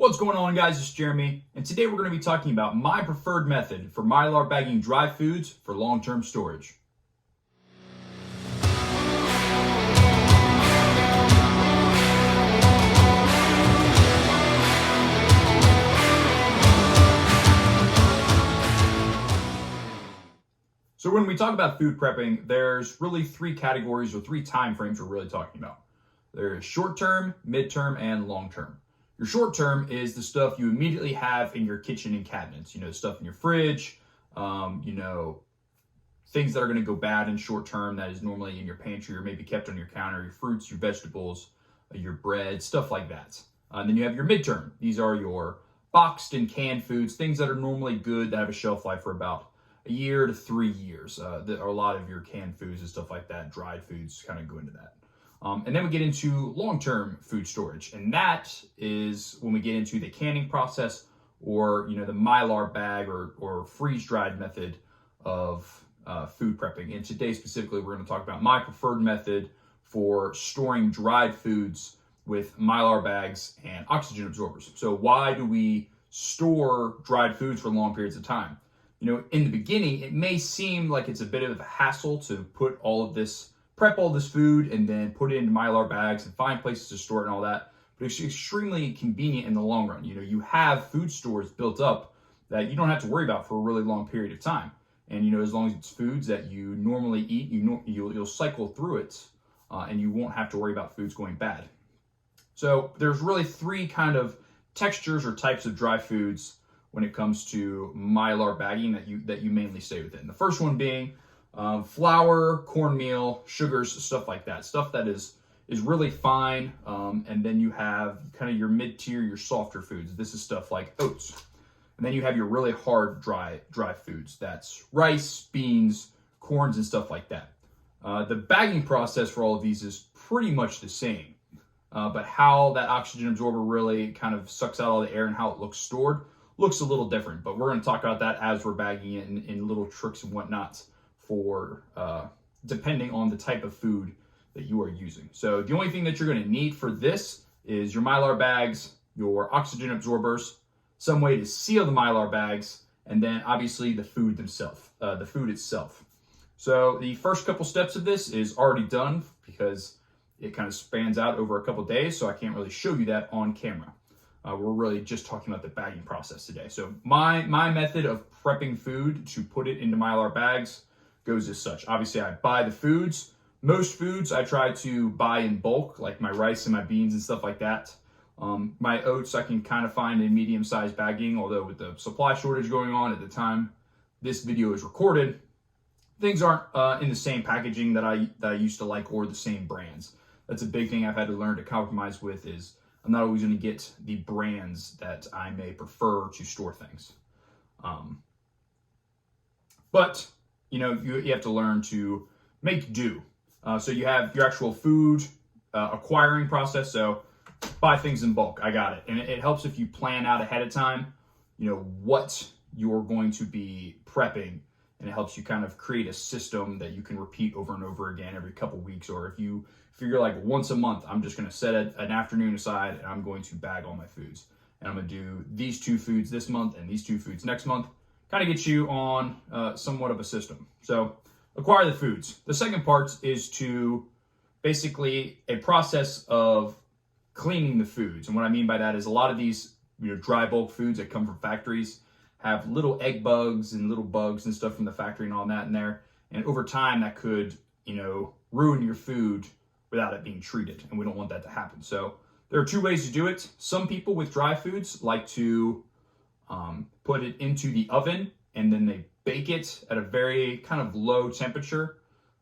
What's going on, guys? It's Jeremy, and today we're going to be talking about my preferred method for Mylar bagging dry foods for long-term storage. So when we talk about food prepping, there's really three categories or three time frames we're really talking about. There's short-term, mid-term, and long-term. Your short term is the stuff you immediately have in your kitchen and cabinets. Stuff in your fridge, things that are going to go bad in short term that is normally in your pantry or maybe kept on your counter, your fruits, your vegetables, your bread, stuff like that. And then you have your midterm. These are your boxed and canned foods, things that are normally good that have a shelf life for about a year to 3 years. There are a lot of your canned foods and stuff like that, dried foods kind of go into that. And then we get into long-term food storage, and that is when we get into the canning process or the Mylar bag or freeze-dried method of food prepping. And today specifically, we're going to talk about my preferred method for storing dried foods with Mylar bags and oxygen absorbers. So why do we store dried foods for long periods of time? In the beginning, it may seem like it's a bit of a hassle to prep all this food and then put it into Mylar bags and find places to store it and all that. But it's extremely convenient in the long run. You have food stores built up that you don't have to worry about for a really long period of time. And as long as it's foods that you normally eat, you'll cycle through it, and you won't have to worry about foods going bad. So there's really three kind of textures or types of dry foods when it comes to Mylar bagging that you mainly stay within. The first one being flour, cornmeal, sugars, stuff like that. Stuff that is really fine. And then you have kind of your mid-tier, your softer foods. This is stuff like oats. And then you have your really hard dry foods. That's rice, beans, corns, and stuff like that. The bagging process for all of these is pretty much the same. But how that oxygen absorber really kind of sucks out all the air and how it looks stored looks a little different. But we're going to talk about that as we're bagging it in little tricks and whatnot for depending on the type of food that you are using. So the only thing that you're going to need for this is your Mylar bags, your oxygen absorbers, some way to seal the Mylar bags, and then obviously the food itself. So the first couple steps of this is already done because it kind of spans out over a couple days, so I can't really show you that on camera. We're really just talking about the bagging process today. So my method of prepping food to put it into Mylar bags goes as such. Obviously, I buy the foods. Most foods I try to buy in bulk, like my rice and my beans and stuff like that. My oats I can kind of find in medium-sized bagging, although with the supply shortage going on at the time this video is recorded, things aren't in the same packaging that I used to like or the same brands. That's a big thing I've had to learn to compromise with is I'm not always going to get the brands that I may prefer to store things. But you have to learn to make do. So you have your actual food acquiring process. So buy things in bulk. I got it. And it helps if you plan out ahead of time, what you're going to be prepping. And it helps you kind of create a system that you can repeat over and over again every couple weeks. Or if you figure like once a month, I'm just going to set an afternoon aside and I'm going to bag all my foods. And I'm going to do these 2 foods this month and these 2 foods next month. Kind of get you on somewhat of a system. So acquire the foods. The second part is to basically a process of cleaning the foods. And what I mean by that is a lot of these dry bulk foods that come from factories have little egg bugs and little bugs and stuff from the factory and all that in there. And over time that could, ruin your food without it being treated. And we don't want that to happen. So there are 2 ways to do it. Some people with dry foods like to put it into the oven and then they bake it at a very kind of low temperature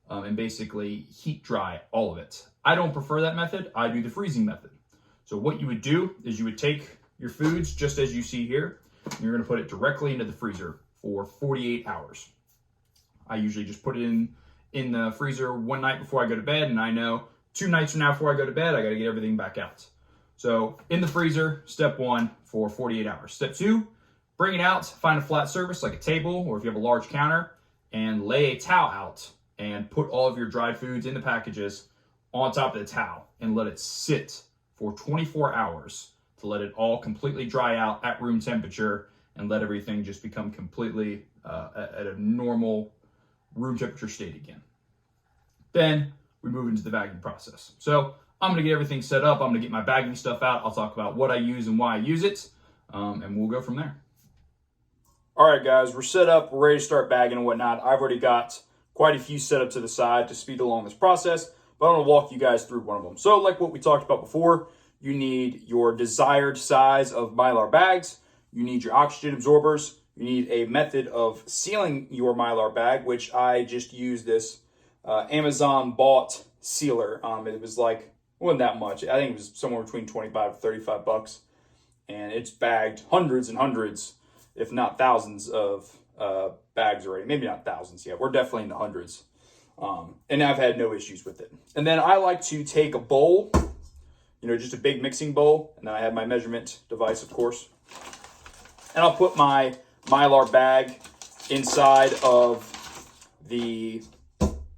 and basically heat dry all of it. I don't prefer that method. I do the freezing method. So what you would do is you would take your foods just as you see here, and you're going to put it directly into the freezer for 48 hours. I usually just put it in the freezer one night before I go to bed, and I know 2 nights from now before I go to bed, I got to get everything back out. So in the freezer, step 1 for 48 hours. Step 2, bring it out, find a flat surface like a table or if you have a large counter, and lay a towel out and put all of your dried foods in the packages on top of the towel and let it sit for 24 hours to let it all completely dry out at room temperature and let everything just become completely at a normal room temperature state again. Then we move into the bagging process. So I'm gonna get everything set up. I'm gonna get my bagging stuff out. I'll talk about what I use and why I use it, and we'll go from there. All right, guys, we're set up. We're ready to start bagging and whatnot. I've already got quite a few set up to the side to speed along this process, but I'm gonna walk you guys through one of them. So like what we talked about before, you need your desired size of Mylar bags. You need your oxygen absorbers. You need a method of sealing your Mylar bag, which I just used this Amazon bought sealer. It was like, it wasn't that much. I think it was somewhere between 25 to 35 bucks. And it's bagged hundreds and hundreds, if not thousands of bags already. Maybe not thousands yet. We're definitely in the hundreds. And I've had no issues with it. And then I like to take a bowl, just a big mixing bowl. And then I have my measurement device, of course. And I'll put my Mylar bag inside of the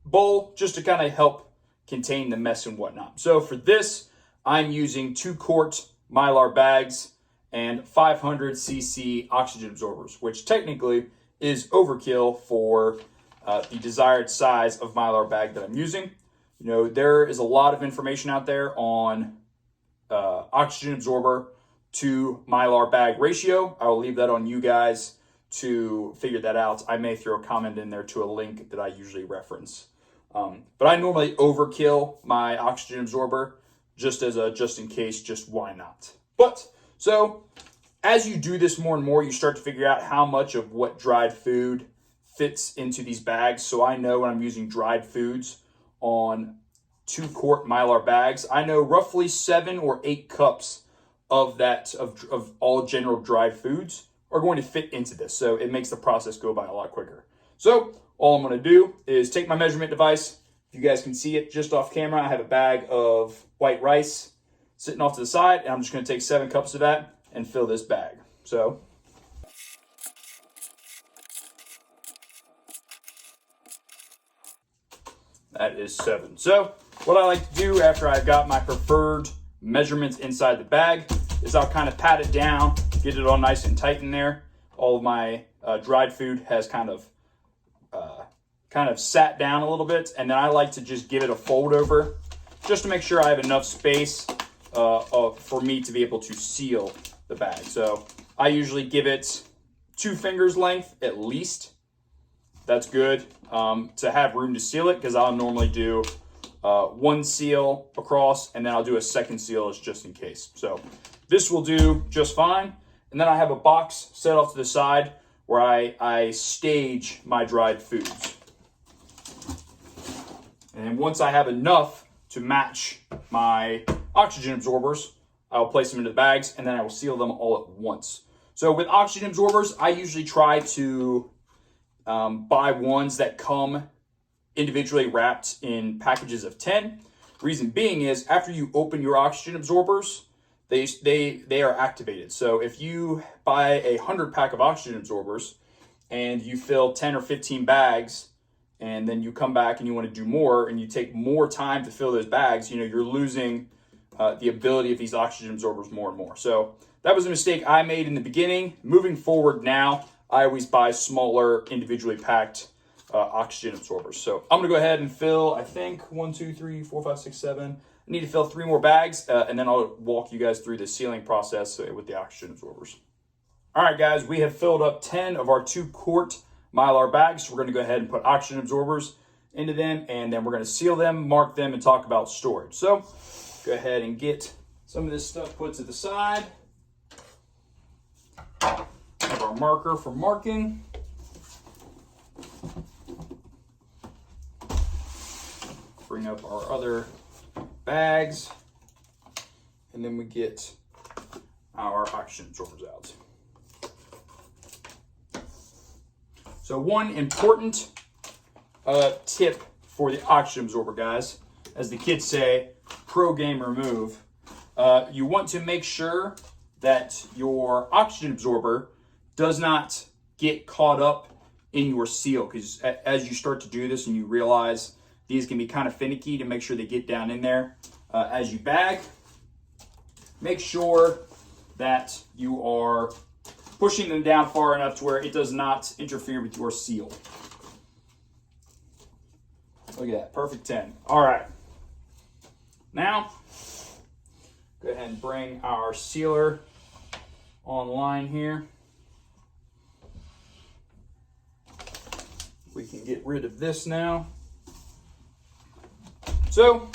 bowl just to kind of help contain the mess and whatnot. So for this, I'm using 2-quart Mylar bags and 500cc oxygen absorbers, which technically is overkill for the desired size of Mylar bag that I'm using. There is a lot of information out there on oxygen absorber to Mylar bag ratio. I will leave that on you guys to figure that out. I may throw a comment in there to a link that I usually reference. But I normally overkill my oxygen absorber just in case, just why not? But so as you do this more and more, you start to figure out how much of what dried food fits into these bags. So I know when I'm using dried foods on 2-quart Mylar bags, I know roughly 7 or 8 cups of all general dried foods are going to fit into this. So it makes the process go by a lot quicker. So all I'm going to do is take my measurement device. If you guys can see it just off camera, I have a bag of white rice sitting off to the side, and I'm just going to take 7 cups of that and fill this bag. So that is 7. So what I like to do after I've got my preferred measurements inside the bag is I'll kind of pat it down, get it all nice and tight in there. All of my dried food has kind of sat down a little bit, and then I like to just give it a fold over just to make sure I have enough space for me to be able to seal the bag. So I usually give it 2 fingers length at least. That's good to have room to seal it, because I'll normally do 1 seal across, and then I'll do a second seal just in case. So this will do just fine. And then I have a box set off to the side where I stage my dried foods. And once I have enough to match my oxygen absorbers, I'll place them into the bags, and then I will seal them all at once. So with oxygen absorbers, I usually try to buy ones that come individually wrapped in packages of 10. Reason being is after you open your oxygen absorbers, they are activated. So if you buy a 100-pack of oxygen absorbers and you fill 10 or 15 bags, and then you come back and you want to do more, and you take more time to fill those bags, you're losing the ability of these oxygen absorbers more and more. So that was a mistake I made in the beginning. Moving forward now, I always buy smaller, individually packed oxygen absorbers. So I'm gonna go ahead and fill, I think 1, 2, 3, 4, 5, 6, 7. I need to fill 3 more bags, and then I'll walk you guys through the sealing process with the oxygen absorbers. All right, guys, we have filled up 10 of our 2-quart Mylar bags. So we're gonna go ahead and put oxygen absorbers into them, and then we're gonna seal them, mark them, and talk about storage. So go ahead and get some of this stuff put to the side. Have our marker for marking. Bring up our other bags, and then we get our oxygen absorbers out. So one important tip for the oxygen absorber, guys, as the kids say, pro gamer move, you want to make sure that your oxygen absorber does not get caught up in your seal, because as you start to do this and you realize these can be kind of finicky, to make sure they get down in there as you bag. Make sure that you are pushing them down far enough to where it does not interfere with your seal. Look at that, perfect 10. All right. Now, go ahead and bring our sealer online here. We can get rid of this now. So,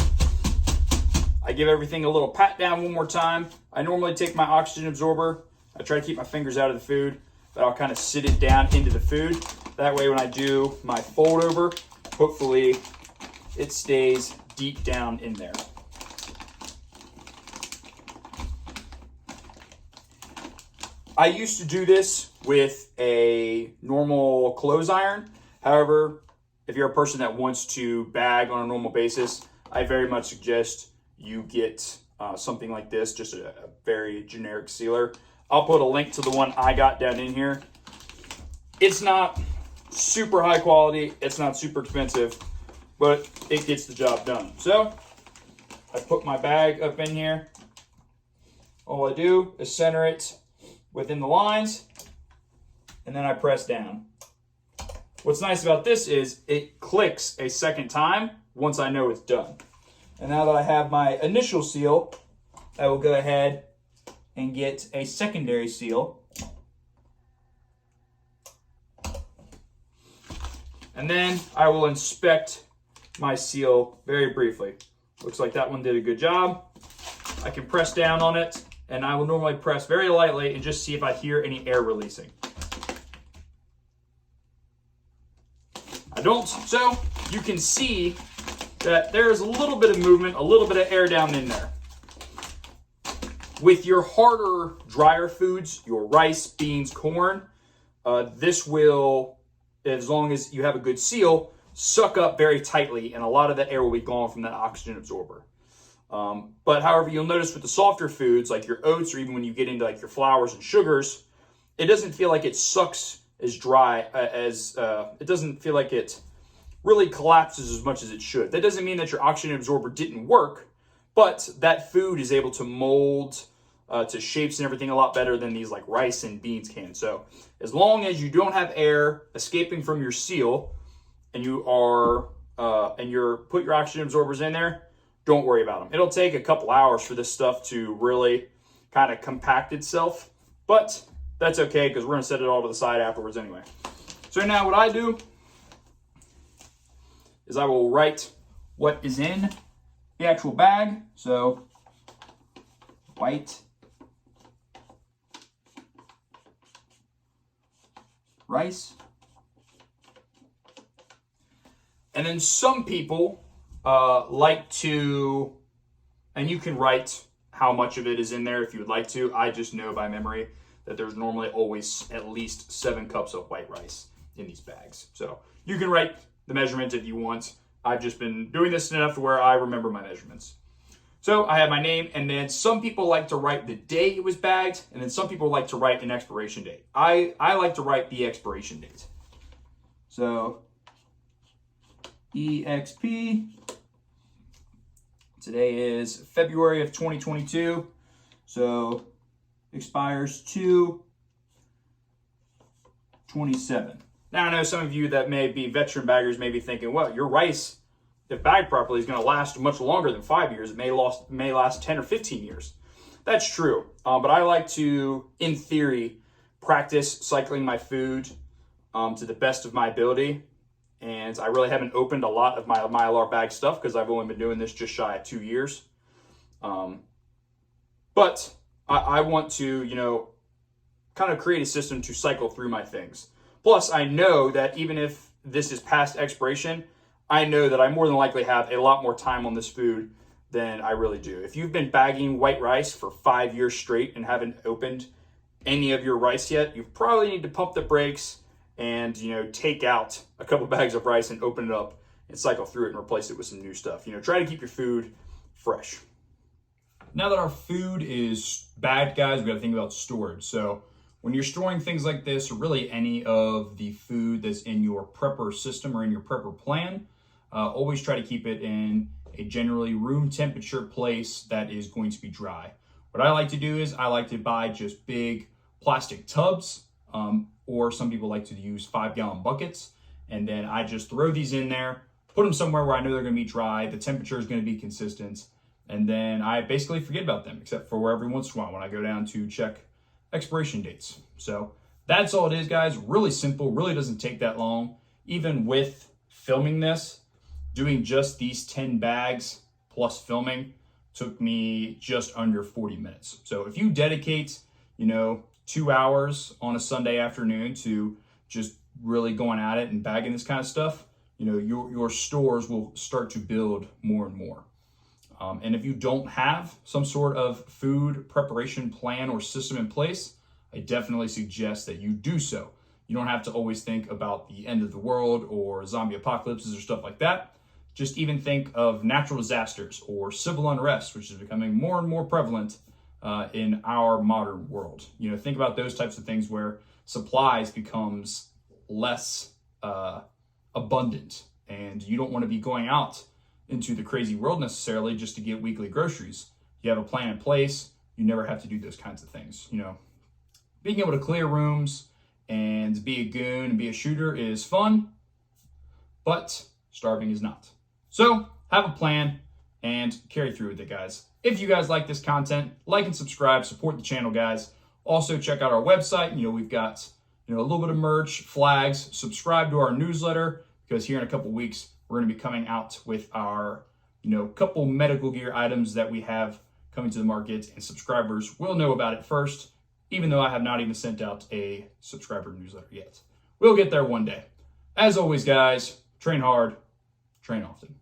I give everything a little pat down one more time. I normally take my oxygen absorber. I try to keep my fingers out of the food, but I'll kind of sit it down into the food. That way when I do my fold over, hopefully it stays deep down in there. I used to do this with a normal clothes iron. However, if you're a person that wants to bag on a normal basis, I very much suggest you get something like this, just a very generic sealer. I'll put a link to the one I got down in here. It's not super high quality, it's not super expensive, but it gets the job done. So, I put my bag up in here. All I do is center it within the lines, and then I press down. What's nice about this is it clicks a second time once I know it's done. And now that I have my initial seal, I will go ahead and get a secondary seal. And then I will inspect my seal very briefly. Looks like that one did a good job. I can press down on it, and I will normally press very lightly and just see if I hear any air releasing. I don't, so you can see that there's a little bit of movement, a little bit of air down in there. With your harder, drier foods, your rice, beans, corn, this will, as long as you have a good seal, suck up very tightly, and a lot of the air will be gone from that oxygen absorber. But however, you'll notice with the softer foods, like your oats, or even when you get into like your flours and sugars, it doesn't feel like it sucks as dry as, it doesn't feel like it really collapses as much as it should. That doesn't mean that your oxygen absorber didn't work, but that food is able to mold to shapes and everything a lot better than these like rice and beans can. So as long as you don't have air escaping from your seal, and you are put your oxygen absorbers in there, don't worry about them. It'll take a couple hours for this stuff to really kind of compact itself, but that's okay because we're gonna set it all to the side afterwards anyway. So now what I do is I will write what is in the actual bag. So white rice. And then some people like to, and you can write how much of it is in there if you would like to. I just know by memory that there's normally always at least 7 cups of white rice in these bags. So you can write the measurement if you want. I've just been doing this enough to where I remember my measurements. So I have my name, and then some people like to write the day it was bagged, and then some people like to write an expiration date. I like to write the expiration date. So EXP, today is February of 2022, so expires 2/27. Now I know some of you that may be veteran baggers may be thinking, well, your rice, if bagged properly, is going to last much longer than 5 years. It may last 10 or 15 years. That's true, but I like to, in theory, practice cycling my food to the best of my ability. And I really haven't opened a lot of my Mylar bag stuff because I've only been doing this just shy of 2 years. But I want to, kind of create a system to cycle through my things. Plus, I know that even if this is past expiration, I know that I more than likely have a lot more time on this food than I really do. If you've been bagging white rice for 5 years straight and haven't opened any of your rice yet, you probably need to pump the brakes and, take out a couple bags of rice and open it up and cycle through it and replace it with some new stuff. Try to keep your food fresh. Now that our food is bagged, guys, we got to think about storage. So when you're storing things like this, or really any of the food that's in your prepper system or in your prepper plan, always try to keep it in a generally room temperature place that is going to be dry. What I like to do is I like to buy just big plastic tubs, or some people like to use 5-gallon buckets. And then I just throw these in there, put them somewhere where I know they're going to be dry. The temperature is going to be consistent. And then I basically forget about them, except for every once in a while when I go down to check expiration dates. So that's all it is, guys. Really simple, really doesn't take that long. Even with filming this, doing just these 10 bags plus filming took me just under 40 minutes. So if you dedicate, 2 hours on a Sunday afternoon to just really going at it and bagging this kind of stuff, your stores will start to build more and more. And if you don't have some sort of food preparation plan or system in place, I definitely suggest that you do so. You don't have to always think about the end of the world or zombie apocalypses or stuff like that. Just even think of natural disasters or civil unrest, which is becoming more and more prevalent in our modern world. Think about those types of things where supplies becomes less abundant, and you don't want to be going out into the crazy world necessarily just to get weekly groceries. You have a plan in place. You never have to do those kinds of things. Being able to clear rooms and be a goon and be a shooter is fun, but starving is not. So have a plan and carry through with it, guys. If you guys like this content, like and subscribe, support the channel, guys. Also check out our website. We've got a little bit of merch, flags. Subscribe to our newsletter, because here in a couple weeks we're going to be coming out with our couple medical gear items that we have coming to the market, and subscribers will know about it first, even though I have not even sent out a subscriber newsletter yet. We'll get there one day. As always, guys, train hard, train often.